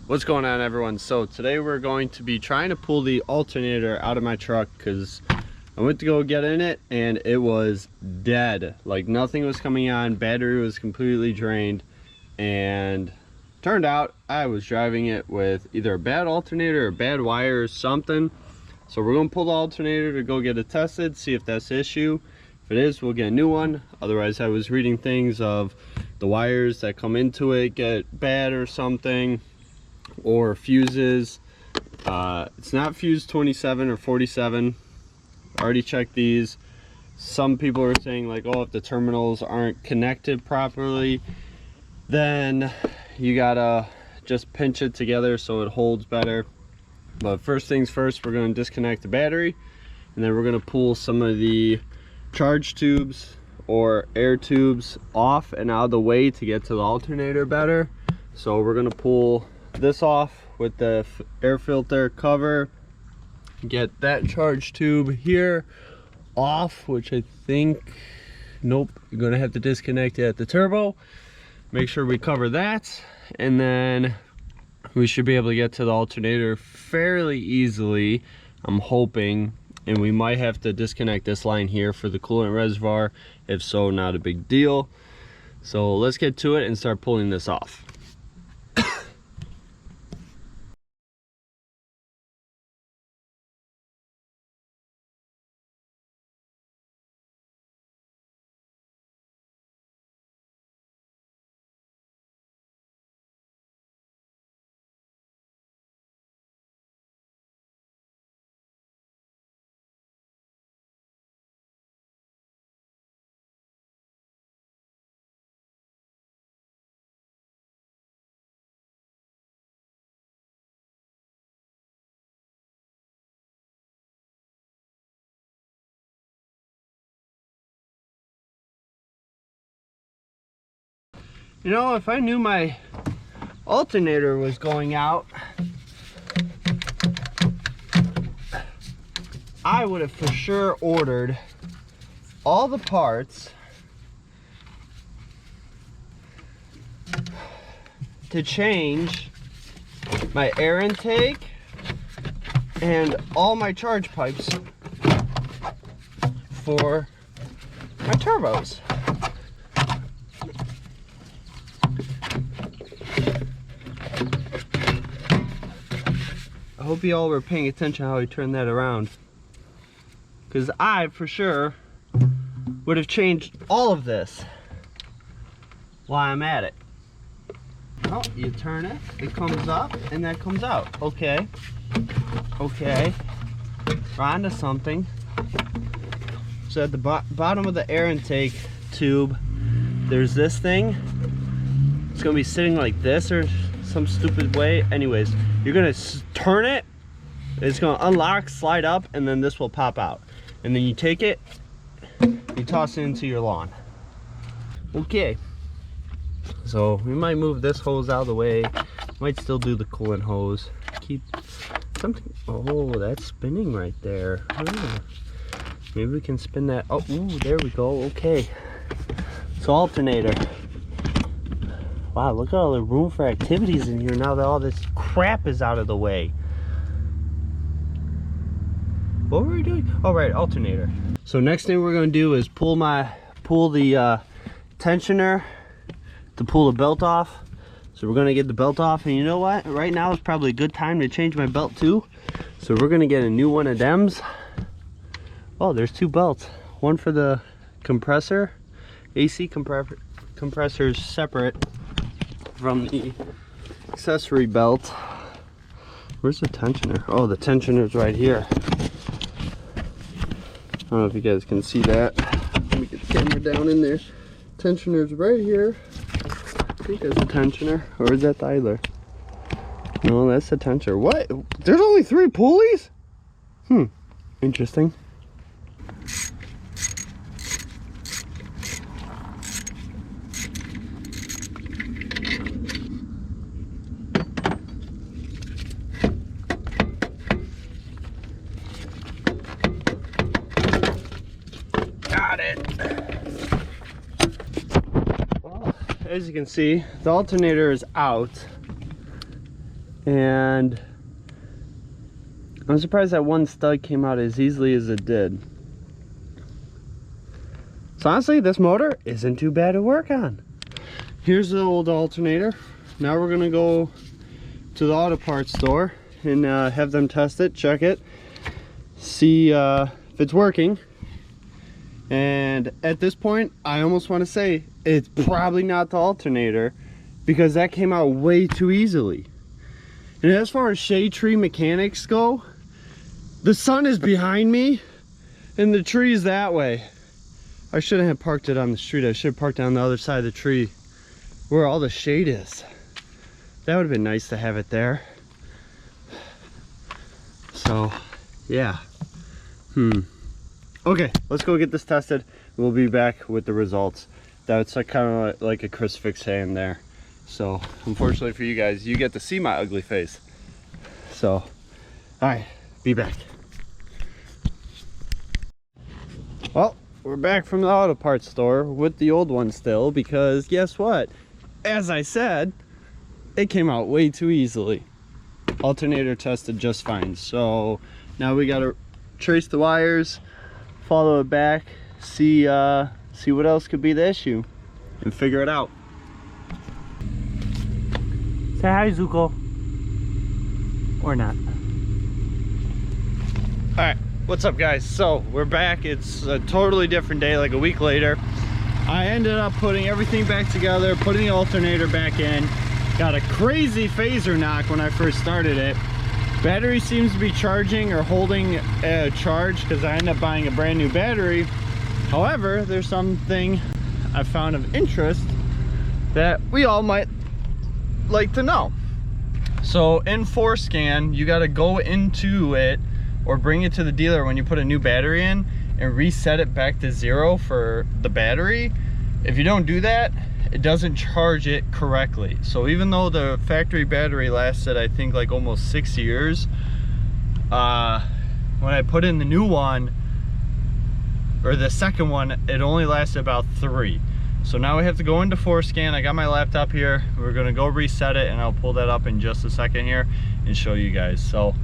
What's going on, everyone? So today we're going to be trying to pull the alternator out of my truck because I went to go get in it and it was dead. Like nothing was coming on, battery was completely drained, and turned out I was driving it with either a bad alternator or bad wire or something. So we're going to pull the alternator to go get it tested, see if that's the issue. If it is, we'll get a new one. Otherwise, I was reading things of the wires that come into it get bad or something, or fuses. It's not fuse 27 or 47. I already checked these. Some people are saying like, oh, if the terminals aren't connected properly, then you gotta just pinch it together so it holds better. But first things first, we're going to disconnect the battery, and then we're going to pull some of the charge tubes or air tubes off and out of the way to get to the alternator better. So we're going to pull this off with the air filter cover, get that charge tube here off, which I think, nope, you're gonna have to disconnect it at the turbo. Make sure we cover that, and then we should be able to get to the alternator fairly easily, I'm hoping. And we might have to disconnect this line here for the coolant reservoir. If so, not a big deal. So let's get to it and start pulling this off. You know, if I knew my alternator was going out, I would have for sure ordered all the parts to change my air intake and all my charge pipes for my turbos. I hope you all were paying attention how I turned that around, because I for sure would have changed all of this while I'm at it. Oh, you turn it, it comes up, and that comes out. Okay, okay, we're on to something. So at the bottom of the air intake tube, there's this thing. It's gonna be sitting like this or some stupid way. Anyways, you're gonna turn it, it's gonna unlock, slide up, and then this will pop out. And then you take it, you toss it into your lawn. Okay, so we might move this hose out of the way, might still do the coolant hose. Keep something, oh, that's spinning right there. Oh, maybe we can spin that, oh, ooh, there we go, okay. So alternator. Wow, look at all the room for activities in here now that all this crap is out of the way. What were we doing? Oh, right, alternator. So next thing we're going to do is pull the tensioner to pull the belt off. So we're going to get the belt off, and you know what? Right now is probably a good time to change my belt too. So we're going to get a new one of them's. Oh, there's two belts. One for the compressor. AC compressor is separate from the accessory belt. Where's the tensioner? Oh, the tensioner's right here. I don't know if you guys can see that. Let me get the camera down in there. Tensioner's right here. I think that's the tensioner. Or is that the idler? No, that's the tensioner. What? There's only 3 pulleys? Interesting. Got it. Well, as you can see, the alternator is out, and I'm surprised that one stud came out as easily as it did. So honestly, this motor isn't too bad to work on. Here's the old alternator. Now we're gonna go to the auto parts store and have them test it, check it, see if it's working. And at this point, I almost want to say it's probably not the alternator, because that came out way too easily. And as far as shade tree mechanics go, the sun is behind me and the tree is that way. I shouldn't have parked it on the street. I should have parked on the other side of the tree where all the shade is. That would have been nice to have it there. So, yeah. Okay, let's go get this tested. We'll be back with the results. That's like, kind of like a Chris Fix hand there. So, unfortunately for you guys, you get to see my ugly face. So, all right, be back. Well, we're back from the auto parts store with the old one still, because guess what? As I said, it came out way too easily. Alternator tested just fine. So now we gotta trace the wires, follow it back, see what else could be the issue, and figure it out. Say hi, Zuko. Or not. All right. What's up, guys? So we're back. It's a totally different day, like a week later. I ended up putting everything back together, putting the alternator back in. Got a crazy phaser knock when I first started it. Battery seems to be charging or holding a charge, because I ended up buying a brand new battery. However, there's something I found of interest that we all might like to know. So in ForScan, you got to go into it or bring it to the dealer when you put a new battery in and reset it back to 0 for the battery. If you don't do that, it doesn't charge it correctly. So even though the factory battery lasted, I think, like almost 6 years, when I put in the new one, or the second one, it only lasted about 3. So now we have to go into ForScan. I got my laptop here. We're gonna go reset it, and I'll pull that up in just a second here and show you guys. So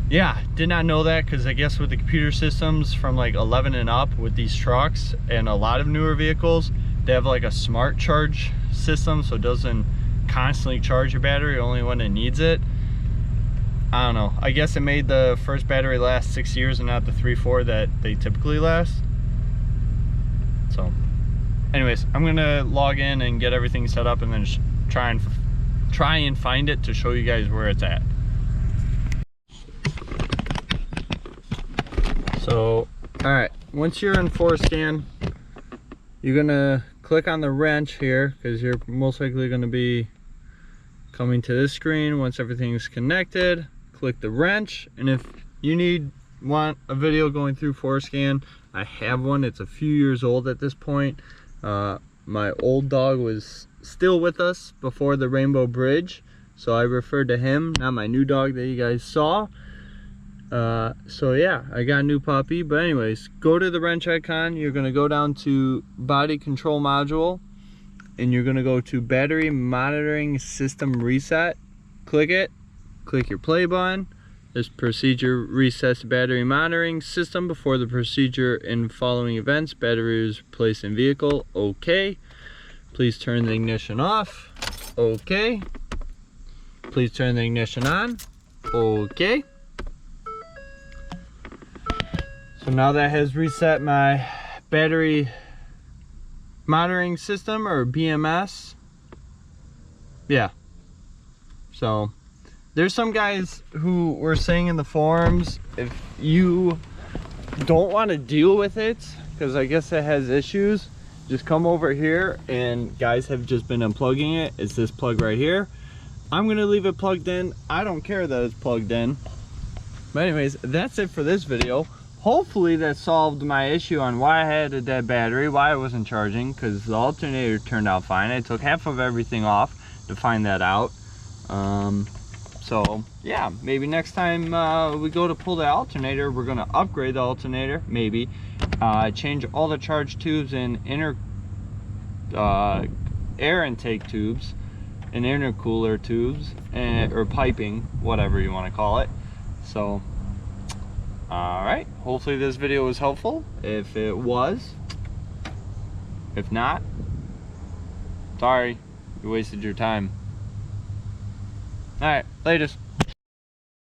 yeah, did not know that, because I guess with the computer systems from like 11 and up with these trucks and a lot of newer vehicles, they have like a smart charge system, so it doesn't constantly charge your battery, only when it needs it. I don't know. I guess it made the first battery last 6 years and not the 3-4 that they typically last. So anyways, I'm gonna log in and get everything set up, and then try and find it to show you guys where it's at. So, all right, once you're in ForScan, you're gonna click on the wrench here, because you're most likely gonna be coming to this screen. Once everything's connected, click the wrench, and if you want a video going through ForScan, I have one. It's a few years old at this point. My old dog was still with us before the Rainbow Bridge, so I referred to him, not my new dog that you guys saw. So yeah, I got a new puppy. But anyways, go to the wrench icon. You're gonna go down to body control module, and you're gonna go to battery monitoring system reset. Click it, click your play button. This procedure resets battery monitoring system before the procedure in following events. Battery is placed in vehicle. Okay. Please turn the ignition off. Okay. Please turn the ignition on. Okay. So now that has reset my battery monitoring system, or BMS. Yeah. So there's some guys who were saying in the forums, if you don't want to deal with it, because I guess it has issues, just come over here, and guys have just been unplugging it. It's this plug right here. I'm gonna leave it plugged in. I don't care that it's plugged in. But anyways, that's it for this video. Hopefully that solved my issue on why I had a dead battery, why it wasn't charging, because the alternator turned out fine. I took half of everything off to find that out. So yeah, maybe next time we go to pull the alternator, we're gonna upgrade the alternator, maybe change all the charge tubes and inner air intake tubes, and intercooler tubes, or piping, whatever you want to call it. So alright, hopefully this video was helpful. If it was, if not, sorry, you wasted your time. Alright, latest.